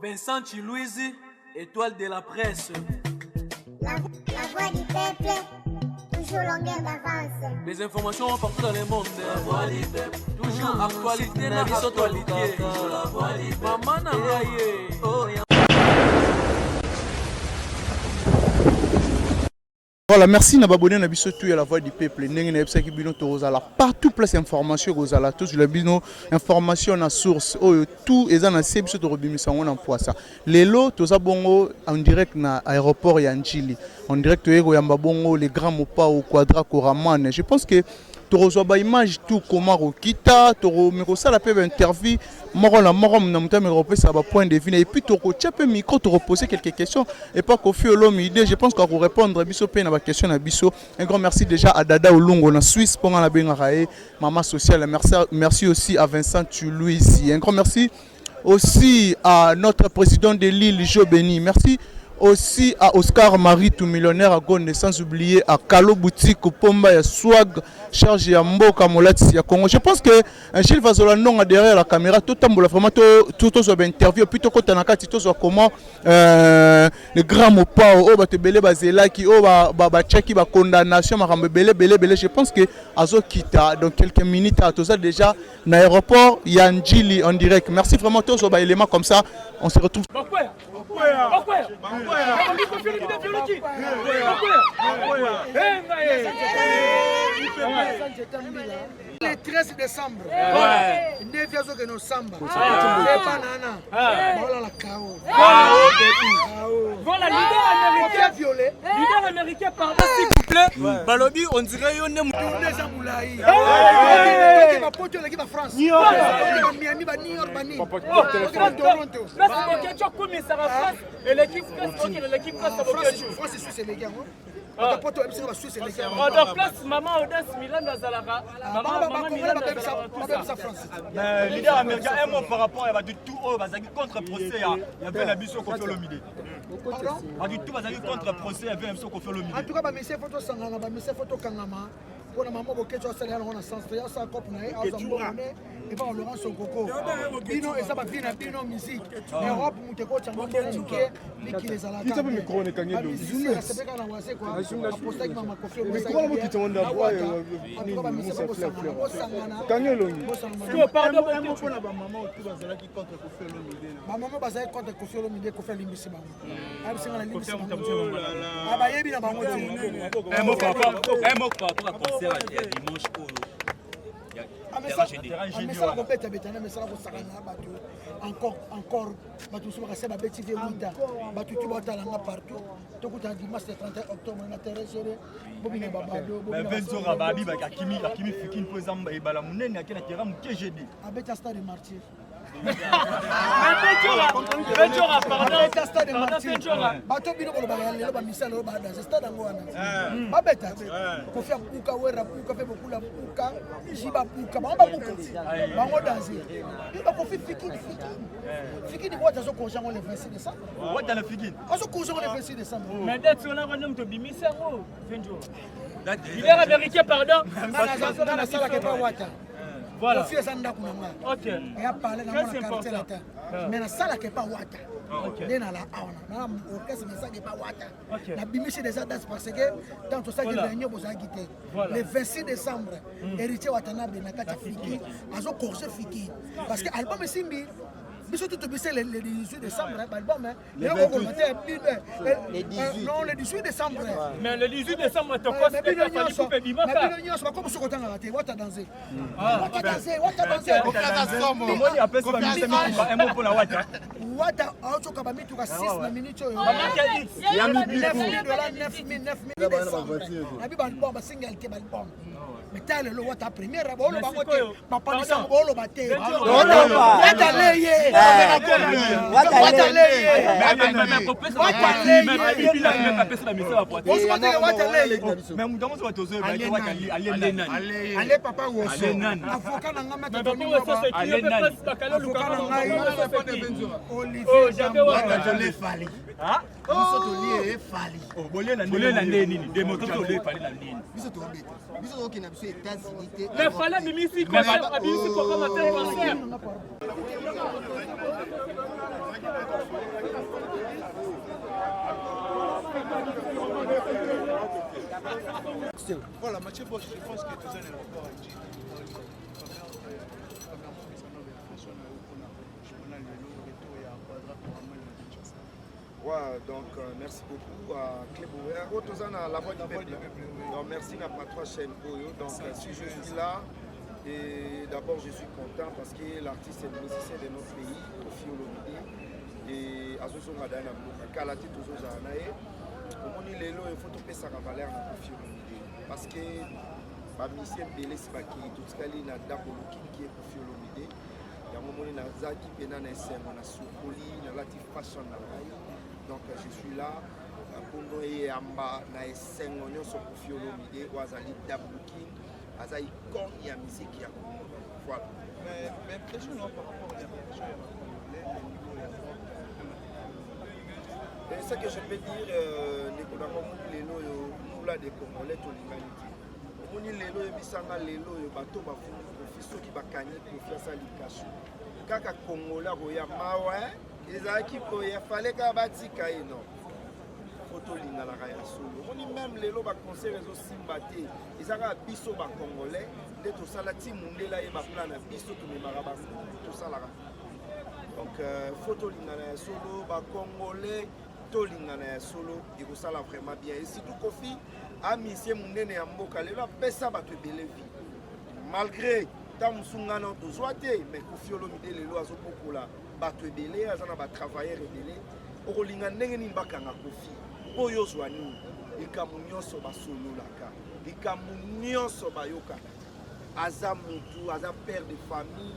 Vincent Chilouizi, étoile de la presse. La voix du peuple, toujours longueur d'avance. Les informations partout dans le monde. La voix du peuple, toujours actualité na actualité. La voix du peuple. Maman na ngaye. Voilà, merci Nababone Nabiso tout à la voix du peuple. Nengi na ebsaki bino tozala partout place information gozala tous la bino information na source oyo tout eza na sebiso to robimisa ngona mpoasa. Lelo toza bongo en direct na aéroport ya Njili. En direct yego ya mbabongo les grands mopa au quadra koramane. Je pense que torozo ba image tout comment rokita toro miko sala pe interview moro na muta me repesa ba point de vue et puis toro tchape micro to reposer quelques questions et pas Kofi Olom idée je pense qu'on va répondre biso pe na ba question na biso. Un grand merci déjà à Dada Olungo na Suisse pour la benga raé maman sociale merci aussi à Vincent Chilouizi. Un grand merci aussi à notre président de l'île Jo Beni. Merci aussi à Oscar Marie tout millionnaire à Gonde, sans oublier à Kalo Boutique Pomba ya Swag charge ya Mboka Molati ya Congo. Je pense que Gilles Vazolandon derrière la caméra tout tambola vraiment tout sur interview plutôt que tanakati tout sur comment le grand mopa o ba te belé bazela ki o ba cheki ba condamnation marambe belé je pense que azo kita dans quelques minutes à tout ça déjà dans l'aéroport Yanjili en direct. Merci vraiment tous sur ba éléments comme ça on se retrouve. Le 13 décembre, 9 jours que nous sommes. Voilà la chaos. Voilà leader violé. Leader américain, pardon s'il vous plaît. Balobi, on dirait yon ne Moulaï. L'équipe de France. Miami, New York, Toronto. Là, c'est le Ketchup comme ça va France et l'équipe France et Suisse et les gars. Donc place maman Audace Milan Nazalaka. Maman Milan Nazalaka. Leader américain un mot par rapport à du tout contre procès il y avait la mission qu'on fait l'omidé. Pas du tout contre procès il y avait un mission qu'on fait l'omidé. En tout cas ba monsieur photo sangana ba monsieur photo kangama pour la maman boké tu as salé on a sens ya sa cop na et pas Laurent Sokoko. Bino et ça ba bino bino musique. Europe muteko tsango muké miki les alaka. Qui ça peut micro ne kangé do. C'est pas na wase quoi. Aposta ki mama Kofi mais comment vous qui te demande d'avoir Kangé longi. Pardon un mot pour la maman tout bazala qui contre Kofi Olomide. Maman bazala contre Kofi Olomide Kofi limbisi bango. Abi singa limbisi bango. Aba yebi na bango ti. Un mot par rapport à concert dimanche mais ça va bête mais ça va sakana bato encore bato so bakase ba beti ve muta bato tu bota langa partout to kuta dimanche le 31 octobre na terrestre bobina babado bobina benzora babi ba Kimi Fikine po zamba e bala munene akena kera mu KGD abeta stade de martyr Benjora pardon stade de martyr bato bino ko ba yalla ba misalo ba dans stade ngo wana ba beta ko faire puka wera puka fe bokula puka jiba puka ba buka bango danser ba ko Fikine wata zo ko jango le 26 décembre wata na Fikine azo ko jango le 26 décembre mais date on a vraiment to bimisa ro Benjora leader américain pardon dans la salle qui pas wata voilà office anda kunanga OK et a parlé dans la quartier là mais la salle qui pas wata dena la aona na orchestre mais ça qui pas wata na bimisi des dates parce que dans tout ça qui dernier boza guité le 26 décembre héritier watanabe na kata Fiki azo corser Fiki parce que album simbi biso tout bise le 18 décembre album le 18 décembre mais le 18 décembre tu quoi c'est pas fallait couper bimaka mais c'est comme ce côté là wata danser moi il appelle ça un mot pour la wata wata auto ka ba mitu ka 6 na minute yo ya mi $9,000 ba bomba single ke ba bomba mais tel le wata première ba lo ba ngote ba pandisa ba lo ba te wata leye allez papa Woso avocat na ngama ta toni Olivier Fali biso tolie Fali bolé na nini de moto to le fali na nini biso to beta biso to kina biso États-Unis te mais fallait bimisi comme abimisi pour comme intervention. Voilà, Mathieu Bosch, je pense que tu as un rapport à dire. Ouais, donc merci beaucoup à Club Ouvert. La voix du peuple. Donc merci à Patron Chaîne Oyo. Donc si je suis là, et d'abord je suis content parce que l'artiste est le musicien de notre pays, Kofi Olomide. Et Azoso Madana Kalati Tozo Zanae. Au moins les lots, il faut topper sa valeur à Kofi Olomide. Parce que ma mission Bélé Sibaki, tout ce qu'il y a d'abord qui est Kofi Olomide. Il y a un moment où il y a Zaki Pena Nessem, on a Soukoli, on a Latif Fashion. Donc je suis là pour nous et Amba na esengo nyonso Kofi Olomide wazali dabuki azali kon ya musique ya voilà. Mais impression par rapport à l'impression et ce que je peux dire les lelo nous là des Congolais to l'humanité. Moni lelo ebisanga lelo yo bato bafundi Kofi soki bakani Kofi asali kashu. Kaka Congolais roya mawa ezalaki koya fallait ka batika eno photo lingalaka ya solo moni même lelo baconcert ezosimba te ezaka biso bacongolais nde tosala ti mundela ye baplan na biso tomemaka bango tosalaka donc photo lingana ya solo bacongolais tolingana ya solo ekosala vraiment bien et surtout Kofi amisie monene ya mboka lelo apesa bato ebele vie malgré ta musungana tozwa te mais Kofi Olomide lelo azobokola bato ebele aza na batravailleur ebele okolinga ndenge nini bakanga Kofi mpo yozwa nini likambo nyonso basololaka likambo nyonso bayokaka aza mutu aza père de famille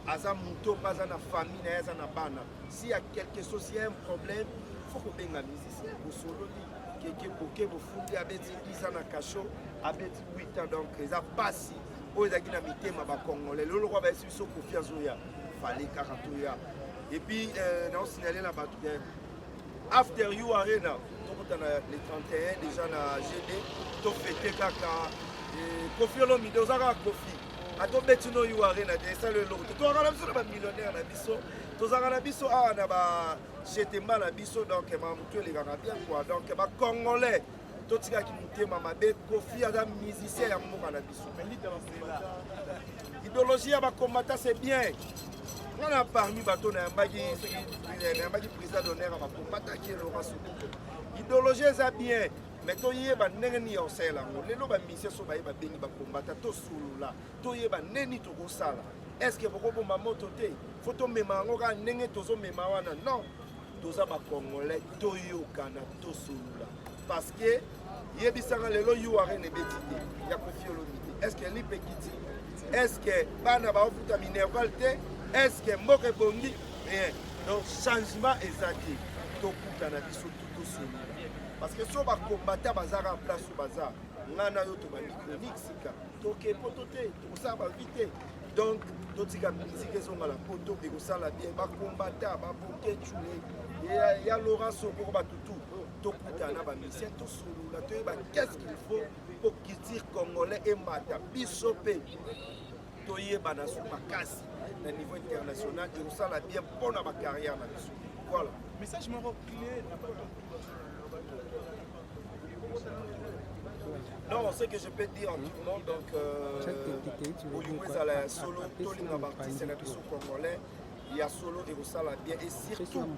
aza mutu mpo aza na famille na ye aza na bana si ya quelque chose si ya un problème faut kobenga musicien bosololi keke boke bofundi abeti 10 ans na kasho abeti 8 ans donc eza pasi oyo ezalaki na mitema bacongolais lelo lokwa bayesi biso Kofi azoya fallait kaka toya et puis on signalé la bato after you arena les 31 déjà na GD to fêter kaka Kofi Olomide ozaka Kofi ato betino you arena de ça le lot to ngala biso ba millionnaire na biso to zaka na biso a na ba chetemba na biso donc ma mutu les gars bien quoi donc ba congolais to tika ki mutema mabe Kofi aza musicien ya mboka na biso idéologie ya ba combattant c'est bien. On a parmi bateaux na mbaki président d'honneur à combattre qui est Laurent Soukouko. Idéologie est bien, mais to yeba ndenge ni osela ngo. Lelo ba mission so ba yeba bengi ba combattre to sulula. To yeba neni to kosala. Est-ce que boko bomba moto te? Faut to mema ngo ka ndenge tozo mema wana. Non. Toza ba congolais to yokana to sulula. Parce que yebisanga lelo yuare ne betite. Ya Kofi Olomide. Est-ce que li pekiti? Est-ce que bana ba ofuta minerval te? Est-ce que mboka bongi rien donc changement ezaki to kutana biso tout seul parce que so ba combattre bazara en place bazar ngana yo to ba chronique sika to ke potote to sa ba vite donc to tika musique ezonga la poto et ko sala bien ba combattre ba boke chule ya Laurent Sokoko ba tutu to kutana ba mission to solo la to ba qu'est-ce qu'il faut pour qu'il congolais et mata biso pe to yeba na so makasi à niveau international et ça la bien pour ma carrière là-dessus. Voilà. Message moro clé. Non, ce que je peux dire en tout le monde, donc au Uruguay, ça la solo, tous les artistes congolais, il y a solo et ça la bien et surtout,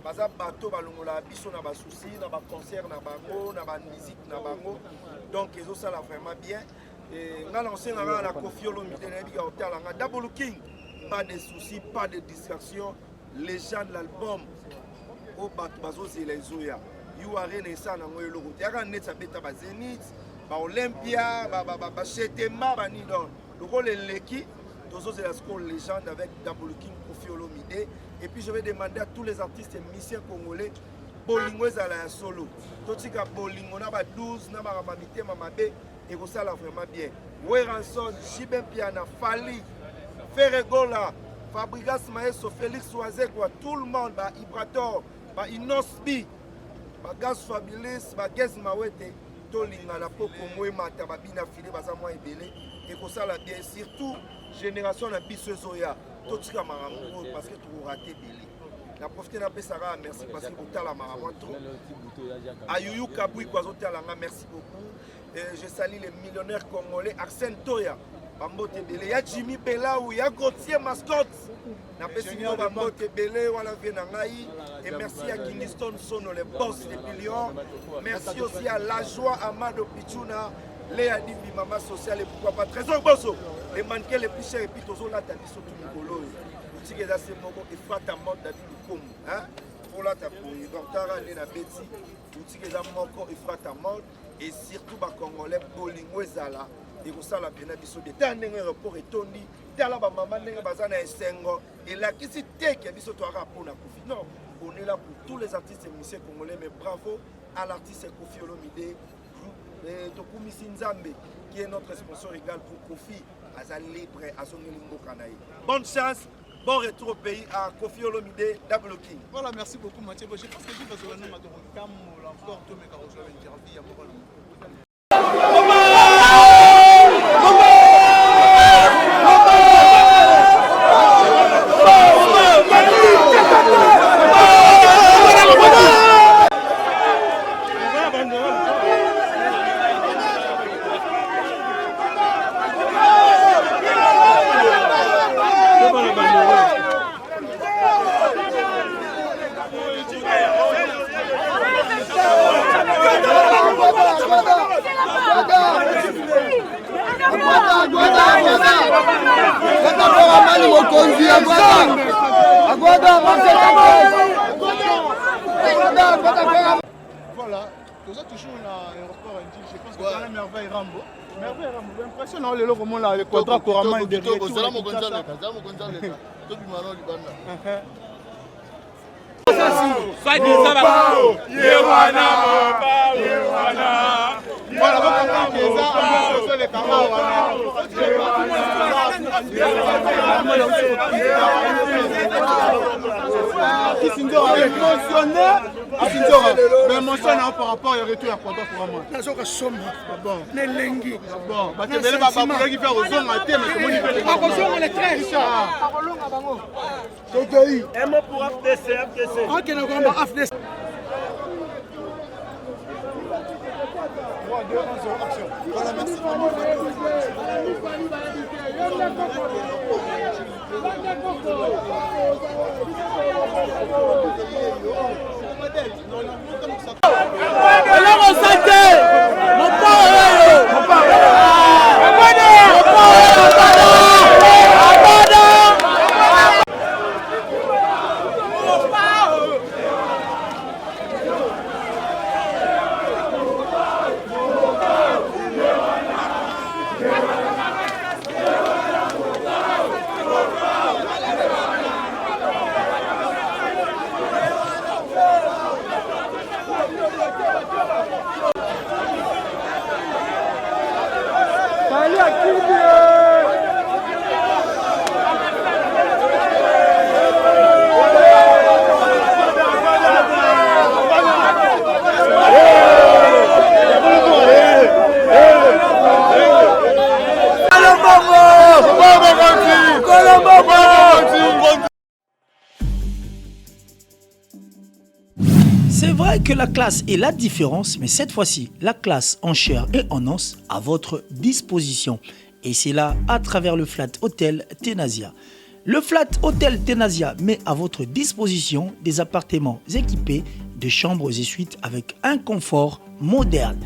parce que bateau balongola biso na ba souci, na ba concert na bango, na ba musique na bango, donc ils ont ça la vraiment bien. Et on a lancé la Kofi Olomide na biga hotel nga Double King. Pas de soucis, pas de distraction. Les gens de l'album, au Batbazo, c'est les Zoya. You are in ça dans le logo. Il y a un net à bêta Zénith, Olympia, Chetema, Banidon. Le rôle est l'équipe, Tozo Zelasco légende avec Double King Kofi Olomide. Et puis je vais demander à tous les artistes et musiciens congolais bolingo ezala ya solo. Totika bolingo na ba 12 na ba mamité mamabe et ça là vraiment bien. Weranson, Jibin Piana, Fali, Ferregola, Fabrigas Maeso, Félix Oazekwa, tout le monde, bah Ibrator, bah Inosbi, bah Gaz Fabilis, bah Gaz Mawete, Tolinga la Poko Mouemata, bah Bina Fili, bah Zamwa Ebele, et ça là bien, surtout génération na biso Zoya, Totika Marambo, parce que tu auras raté Bélé. La profité n'a pas Sarah, merci parce que vous avez la maman trop. Ayuyu Kaboui, merci beaucoup. Je salue les millionnaires congolais, Arsène Toya, Bambote Bele, il y a Jimmy Belaou, il y a Gauthier Mascotte. Napesino Bambote Bele, voilà Venangaï. Et merci à Kingston Sono, les boss des millions. Merci aussi à La Joie, Amado Pichuna, Léa Dimbi, Maman Sociale et pourquoi pas Trésor Bosso. Les mannequins les plus chers et puis tous là, t'as dit sur tout le Mokolo. Tu sais que c'est mon mot, et frappe ta mode d'Adi Lukoum. Pour là, t'as pour Doctara, Nena Betty. Tu sais que c'est mon mot, et frappe ta mode. Et surtout, les Congolais, Bolingo Zala, et vous savez, bien abisso de temps, un report et Tony, Tala, maman, n'est pas un sengo, et là, qui s'est dit qu'il y a biso toi pour la Kofi. Non, on est là pour tous les artistes et musiciens congolais, mais bravo à l'artiste Kofi Olomide, Tokumi Sinzambe, qui est notre sponsor égal pour Kofi, Azal Libre, Azongelingo Kanaï. Bonne chance. Bon retour au pays à Kofi Olomide, Double King. Voilà, merci beaucoup Mathieu. Je pense que je vais vous donner encore tous mes carreaux interview. Voilà, tout ça toujours dans l'aéroport indien, je pense que c'est la merveille Rambo. Merveille Rambo, impressionnant le logo, le contrat couramment est derrière tout. Voilà, vous comprenez que ça, on a les camarades. Mais émotionné par rapport au retour à Quadra pour moi. La soka somme. Bon. Ne lengi. Bon, parce que les babas qui faire aux hommes à terme, mais comment ils font Pas aux les traits. Akolonga bango. Tokai. Un mot pour FDC, FDC. OK, na kwamba FDC. Voilà, merci. C'est vrai que la classe est la différence, mais cette fois-ci, la classe en chair et en os à votre disposition. Et c'est là à travers le Flat Hotel Tenasia. Le Flat Hotel Tenasia met à votre disposition des appartements équipés de chambres et suites avec un confort moderne.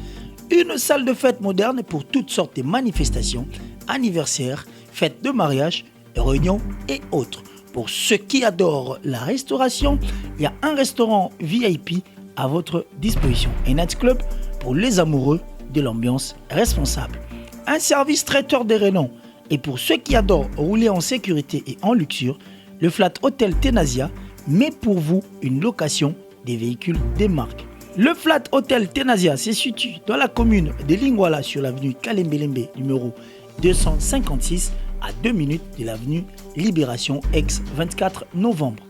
Une salle de fête moderne pour toutes sortes de manifestations, anniversaires, fêtes de mariage, réunions et autres. Pour ceux qui adorent la restauration, il y a un restaurant VIP à votre disposition. Un night club pour les amoureux de l'ambiance responsable. Un service traiteur de renom Et pour ceux qui adorent rouler en sécurité et en luxure, le Flat Hotel Tenasia met pour vous une location des véhicules des marques. Le Flat Hotel Tenasia se situe dans la commune de Lingwala sur l'avenue Kalembelembe numéro 256 à 2 minutes de l'avenue Libération ex 24 novembre.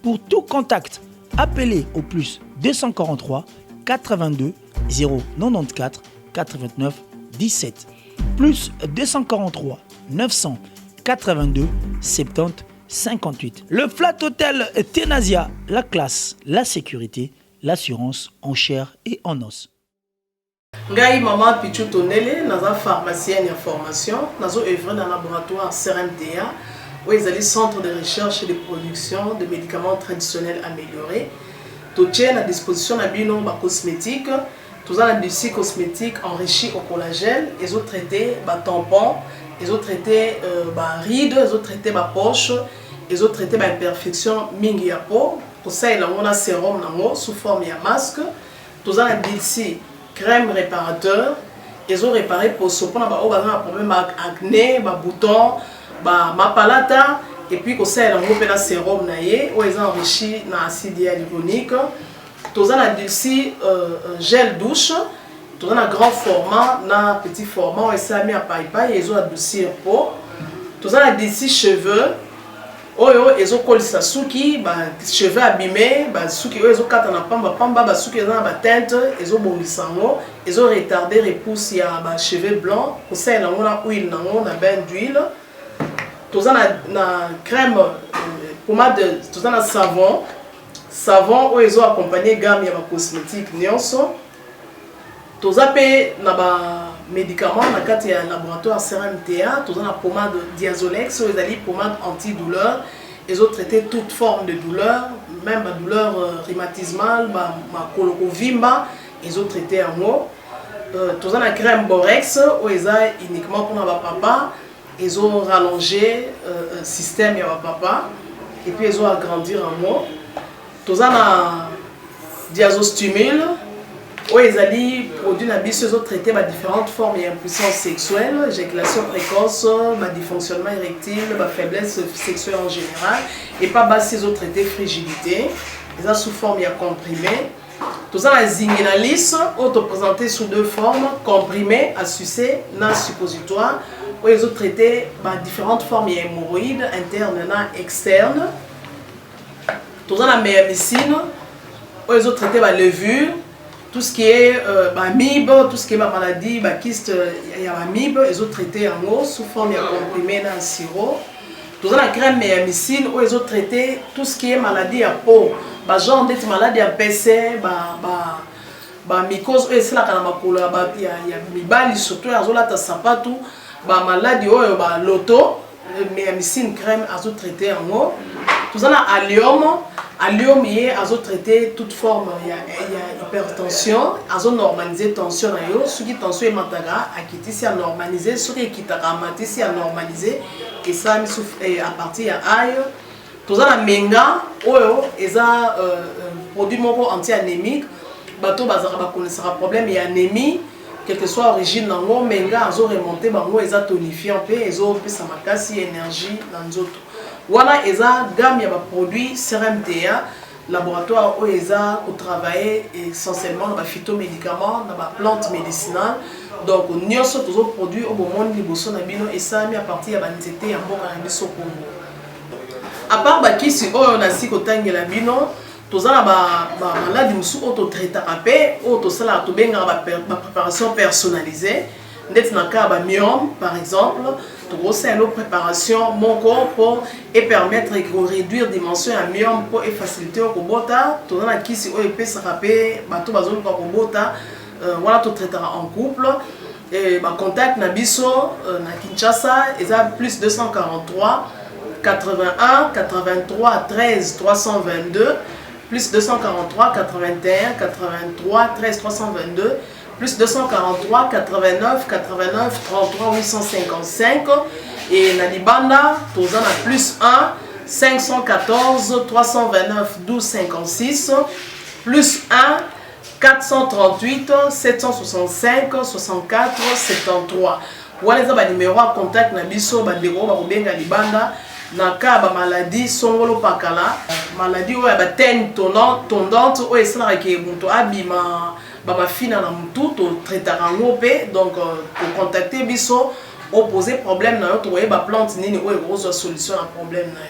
Pour tout contact, appelez au plus 243 82 094 89 17 plus 243 982 70 58. Le Flat Hotel Tenasia, la classe, la sécurité, l'assurance en chair et en os. Ngai maman Pichu Tonele, naza pharmacienne en formation, nazo œuvre dans le laboratoire CRMTA, où ils allaient centre de recherche et de production de médicaments traditionnels améliorés. Tout est à disposition de bino cosmétiques, tout ça des cosmétiques enrichis au collagène, ils ont traité tampons, ils ont traité rides, ils ont traité poche, ils ont traité imperfection mingi ya peau. Pour ça il a un sérum sous forme de masque, tout ça des crème réparateur, ils ont réparé pour ce qu'on a un problème acné, boutons, mapalata, et puis qu'on sait un sérum où ils ont enrichi dans l'acide hyaluronique. Tous un gel douche, tous un grand format, un petit format, et ça mis à paille, ils ont adouci un peau. Tous un des cheveux. Ils ont collé sa souki, cheveux abîmés, souki ils ont quatre na pamba, souki ils ont teinte, ils ont bonissé ils ont retardé repousse ya cheveux blancs, pour ça ils ont huile na bain d'huile. Tous na crème pommade, tous na savon où ils ont accompagné gamme ya cosmétique nyonso. Tous na médicaments dans le laboratoire CRMTA, tous na pommade Diazolex, ils ont pommade antidouleur. Ils ont traité toute forme de douleur, même la douleur rhumatismale, ma colokovimba, ils ont traité en haut. Tous na crème Borex, où ils ont uniquement pour notre papa, ils ont rallongé le système de papa, et puis ils ont agrandi en haut. Tous na Diazostimule, où ils ont produit ils ont traité différentes formes d'impuissance sexuelle, éjaculation précoce, dysfonctionnement érectile, faiblesse sexuelle en général, et pas ils ont traité frigidité, ils ont sous forme comprimé. Tout ça, la Zinginalis, présenté sous deux formes, comprimé à sucer, na suppositoire, où ils ont traité différentes formes d'hémorroïdes internes et externes. Tout ça, la méamycine, où ils ont traité la levure. Tout ce qui est MIB, tout ce qui est maladie, kyste, il y a MIB, ils ont traité en eau sous forme de comprimé dans le sirop. Tout la crème méamycine, où ils ont traité tout ce qui est maladie à peau. Genre d'être maladie à PC, mycose, c'est là qu'il y a mibali, surtout, ils ont là sapatou, maladie, l'auto, méamycine crème, ils ont traité en eau. Tout ça, allium. Allium, ils ont traité toute forme, il y a hypertension, ils ont normalisé la tension. Ceux qui tension est mataga, qui a normalisé, ceux qui a normalisé, et ça à partir de aïe. Tout ça, la menga, ils ont produit anti-anémique, bateau connaissent un problème, il y a anémie, quelle que soit l'origine, menga, ils ont remonté, ils ont tonifié un peu, ils ont fait sa énergie dans les autres. Voilà, ils ont gamme de produits CRMTA, laboratoire où ils ont travaillé essentiellement dans les phytomédicaments, dans les plantes médicinales. Donc, nous avons tous les produits au monde et ça mis à partir de l'anxiété en bon cannabis au Congo. À part qui si on a si côté la bino, tous les maladies qui sont autotraités, tous les préparation personnalisée. Dans le cas de myome, par exemple, c'est une préparation mon corps et permettre de réduire la dimension de myome pour faciliter le bota. Tout le monde qui peut se rappeler, voilà, tout traitera en couple. Et contact Nabiso, na Kinshasa, ils ont plus 243 81 83 13 322, plus 243 81 83 13 322. Plus 243 89 89 33 855 et Nalibanda, tous en a plus 1 514 329 12 56 plus 1 438 765 64 73. wana eza ba numéro ya contact na biso bandeko bakobenga libanda na ka ba maladie songolo pakala maladie oyo ya ba tene tondante oyo esalaka ke moto abima ba mafina na mutu to traitaka yango mpe donc kocontacte biso opose problème na yo tokoyeba plante nini oyo ekozwa solution na problème na yo.